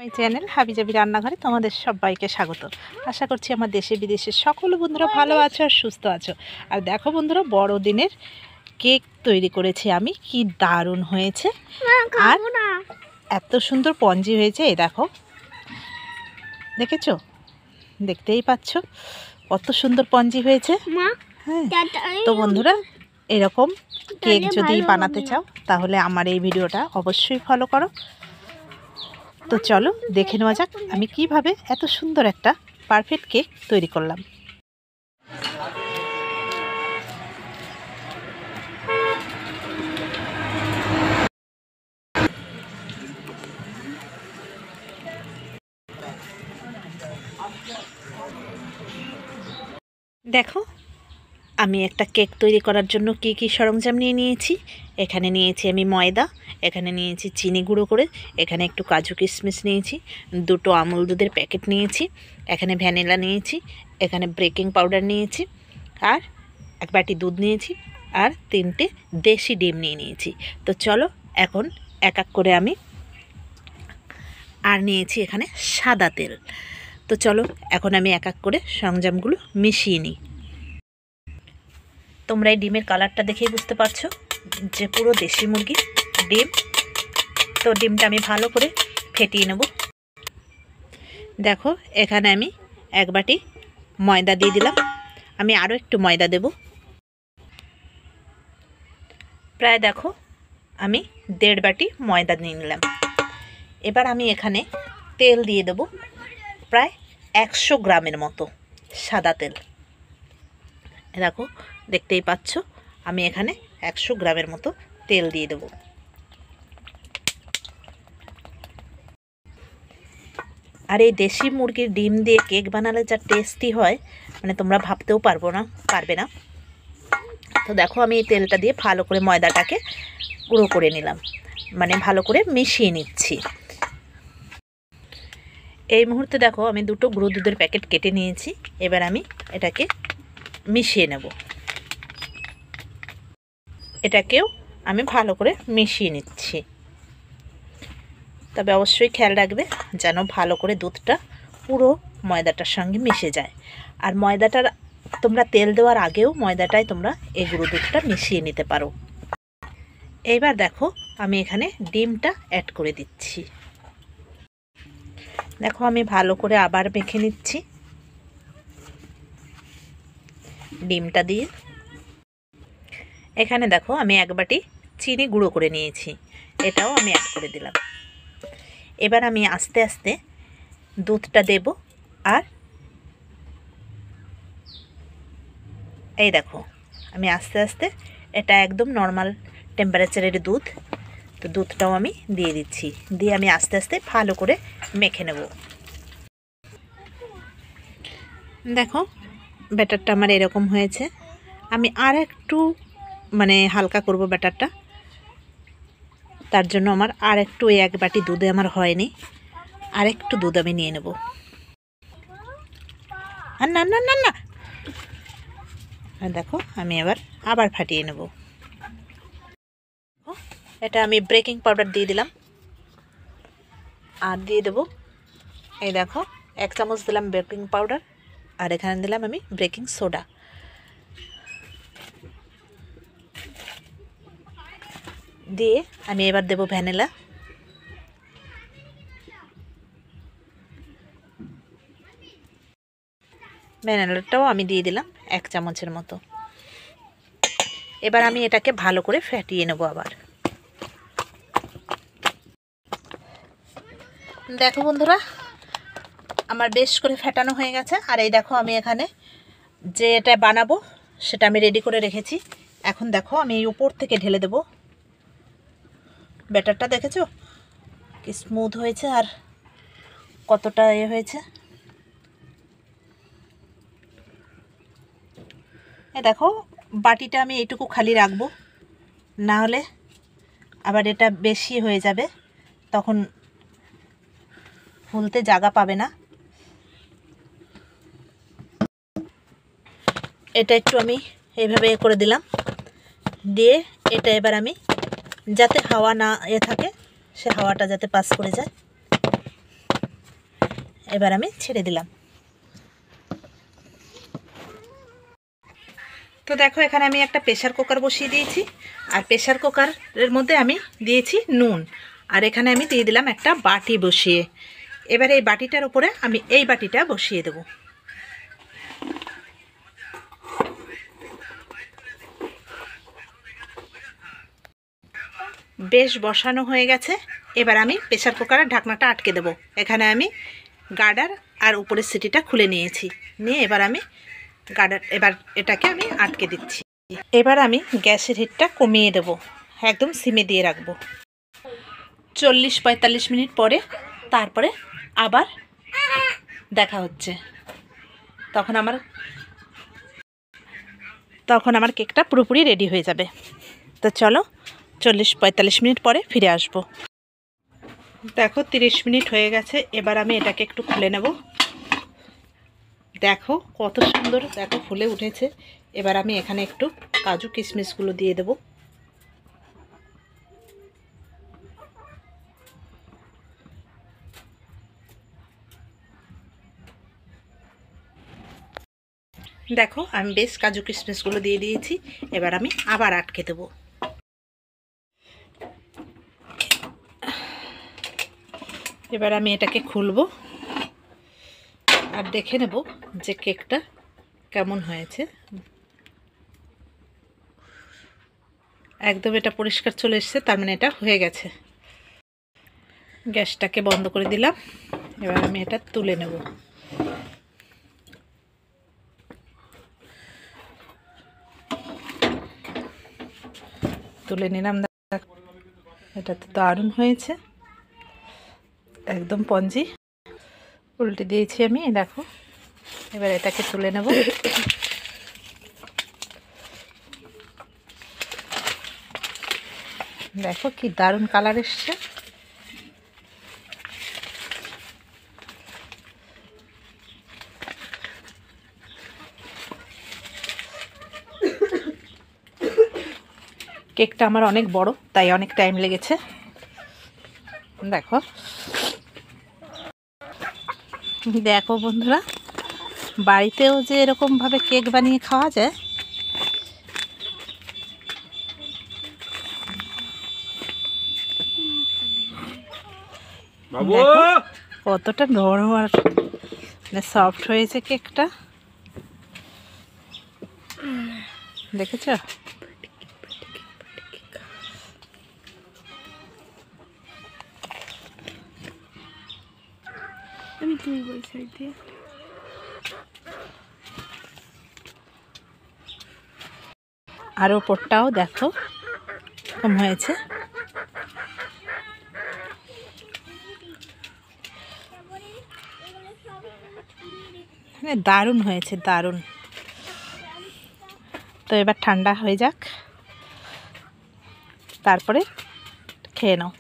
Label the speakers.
Speaker 1: My channel হাবিজাবি রান্নাঘরে তোমাদের সবাইকে স্বাগত। আশা করছি আমার দেশে বিদেশের সকল বন্ধুরা ভালো আছো আর সুস্থ আছো। আর দেখো বন্ধুরা, বড়দিনের কেক তৈরি করেছি আমি, কি দারুণ হয়েছে আর এত সুন্দর পঞ্জি হয়েছে। এই দেখো, দেখেছো, দেখতেই পাচ্ছ কত সুন্দর পঞ্জি হয়েছে। হ্যাঁ, তো বন্ধুরা এরকম কেক যদি বানাতে চাও তাহলে আমার এই ভিডিওটা অবশ্যই ফলো করো। তো চলো দেখে নেওয়া যাক আমি কিভাবে এত সুন্দর একটা পারফেক্ট কেক তৈরি করলাম। দেখো আমি একটা কেক তৈরি করার জন্য কি কি সরঞ্জাম নিয়ে নিয়েছি। এখানে নিয়েছি আমি ময়দা, এখানে নিয়েছি চিনি গুঁড়ো করে, এখানে একটু কাজু কিশমিশ নিয়েছি, দুটো আমুল দুধের প্যাকেট নিয়েছি, এখানে ভ্যানিলা নিয়েছি, এখানে বেকিং পাউডার নিয়েছি, আর এক বাটি দুধ নিয়েছি, আর 3টে দেশি ডিম নিয়ে নিয়েছি। তো চলো এখন এক এক করে আমি, আর নিয়েছি এখানে সাদা তেল। তো চলো এখন আমি এক এক করে সরঞ্জামগুলো মিশিয়ে নিই। তোমরা এই ডিমের কালারটা দেখেই বুঝতে পারছো যে পুরো দেশি মুরগির ডিম। তো ডিমটা আমি ভালো করে ফেটিয়ে নেব। দেখো এখানে আমি এক বাটি ময়দা দিয়ে দিলাম, আমি আরও একটু ময়দা দেব। প্রায় দেখো আমি 1.5 বাটি ময়দা নিয়ে নিলাম। এবার আমি এখানে তেল দিয়ে দেব, প্রায় 100 গ্রামের মতো সাদা তেল। দেখো দেখতেই পাচ্ছ আমি এখানে 100 গ্রামের মতো তেল দিয়ে দেব। আর এই দেশি মুরগির ডিম দিয়ে কেক বানালে যা টেস্টি হয় মানে তোমরা ভাবতেও পারবে না। তো দেখো আমি এই তেলটা দিয়ে ভালো করে ময়দাটাকে গুঁড়ো করে নিলাম, মানে ভালো করে মিশিয়ে নিচ্ছি। এই মুহূর্তে দেখো আমি 2টো গুঁড়ো দুধের প্যাকেট কেটে নিয়েছি। এবার আমি এটাকে মিশিয়ে নেব। এটাকেও আমি ভালো করে মিশিয়ে নিচ্ছি। তবে অবশ্যই খেয়াল রাখবে যেন ভালো করে দুধটা পুরো ময়দাটার সঙ্গে মিশে যায়। আর ময়দাটার তোমরা তেল দেওয়ার আগেও ময়দাটায় তোমরা এই গুঁড়ো দুধটা মিশিয়ে নিতে পারো। এইবার দেখো আমি এখানে ডিমটা অ্যাড করে দিচ্ছি। দেখো আমি ভালো করে আবার মেখে নিচ্ছি ডিমটা দিয়ে। এখানে দেখো আমি এক বাটি চিনি গুঁড়ো করে নিয়েছি, এটাও আমি অ্যাড করে দিলাম। এবার আমি আস্তে আস্তে দুধটা দেব। আর এই দেখো আমি আস্তে আস্তে, এটা একদম নর্মাল টেম্পারেচারের দুধ, তো দুধটাও আমি দিয়ে দিচ্ছি। দিয়ে আমি আস্তে আস্তে ভালো করে মেখে নেব। দেখো ব্যাটারটা আমার এরকম হয়েছে। আমি আর একটু মানে হালকা করব ব্যাটারটা, তার জন্য আমার আর একটু, ওই এক বাটি দুধে আমার হয়নি, আর একটু দুধ আমি নিয়ে নেব। আর না না না না, আর দেখো আমি আবার ফাটিয়ে নেব। এটা আমি বেকিং পাউডার দিয়ে দিলাম, আর দিয়ে দেব এই দেখো 1 চামচ দিলাম বেকিং পাউডার, আর এখানে দিলাম আমি বেকিং সোডা। দিয়ে আমি এবার দেব ভ্যানিলা। ভ্যানিলাটাও আমি দিয়ে দিলাম 1 চামচের মতো। এবার আমি এটাকে ভালো করে ফেটিয়ে নেব আবার। দেখো বন্ধুরা আমার বেশ করে ফেটানো হয়ে গেছে। আর এই দেখো আমি এখানে যে এটা বানাবো সেটা আমি রেডি করে রেখেছি। এখন দেখো আমি এই উপর থেকে ঢেলে দেব। ব্যাটারটা দেখেছো কি স্মুথ হয়েছে আর কতটা হয়েছে। এই দেখো বাটিটা আমি এইটুকু খালি রাখবো, না হলে আবার এটা বেশি হয়ে যাবে, তখন ফুলতে জায়গা পাবে না। এটা একটু আমি এইভাবে করে দিলাম। দিয়ে এটা এবার আমি, যাতে হাওয়া না থাকে, সে হাওয়াটা যাতে পাস করে যায়, এবার আমি ছেড়ে দিলাম। তো দেখো এখানে আমি একটা প্রেসার কুকার বসিয়ে দিয়েছি, আর প্রেসার কুকারের মধ্যে আমি দিয়েছি নুন, আর এখানে আমি দিয়ে দিলাম একটা বাটি বসিয়ে। এবার এই বাটিটার উপরে আমি এই বাটিটা বসিয়ে দেব। বেশ বসানো হয়ে গেছে। এবার আমি প্রেসার কুকারের ঢাকনাটা আটকে দেব। এখানে আমি গার্ডার আর উপরের সিটিটা খুলে নিয়েছি, নিয়ে এবার আমি এবার এটাকে আমি আটকে দিচ্ছি। এবার আমি গ্যাসের হিটটা কমিয়ে দেব, একদম সিমে দিয়ে রাখবো। 40-45 মিনিট পরে তারপরে আবার দেখা হচ্ছে। তখন আমার কেকটা পুরোপুরি রেডি হয়ে যাবে। তো চলো 40-45 মিনিট পরে ফিরে আসব। দেখো 30 মিনিট হয়ে গেছে। এবার আমি এটাকে একটু খুলে নেব। দেখো কত সুন্দর, দেখো ফুলে উঠেছে। এবার আমি এখানে একটু কাজু কিশমিশগুলো দিয়ে দেব। দেখো আমি বেশ কাজু কিশমিশগুলো দিয়ে দিয়েছি। এবার আমি আবার আটকে দেব। এবার আমি এটাকে খুলবো আর দেখে নেব যে কেকটা কেমন হয়েছে। একদম এটা পরিষ্কার চলে এসেছে, তার মানে এটা হয়ে গেছে। গ্যাসটাকে বন্ধ করে দিলাম। এবার আমি এটা তুলে নেব। তুলে নিলাম। এটা তো দারুণ হয়েছে, একদম পঞ্জি। উল্টে দিয়েছি আমি, দেখো। এবার এটাকে তুলে নেব। দেখো কি দারুণ কালার এসছে। কেকটা আমার অনেক বড়, তাই অনেক টাইম লেগেছে। দেখো দেখো বন্ধুরা, বাড়িতেও যে এরকমভাবে কেক বানিয়ে খাওয়া যায়। দেখো কতটা নরম আর সফট হয়েছে কেকটা, দেখেছ? আমি তুলব এই সাইড দিয়ে। আর ওপরটাও দেখো কম হয়েছে। দারুণ হয়েছে, দারুণ। তো এবার ঠান্ডা হয়ে যাক, তারপরে খেয়ে নাও।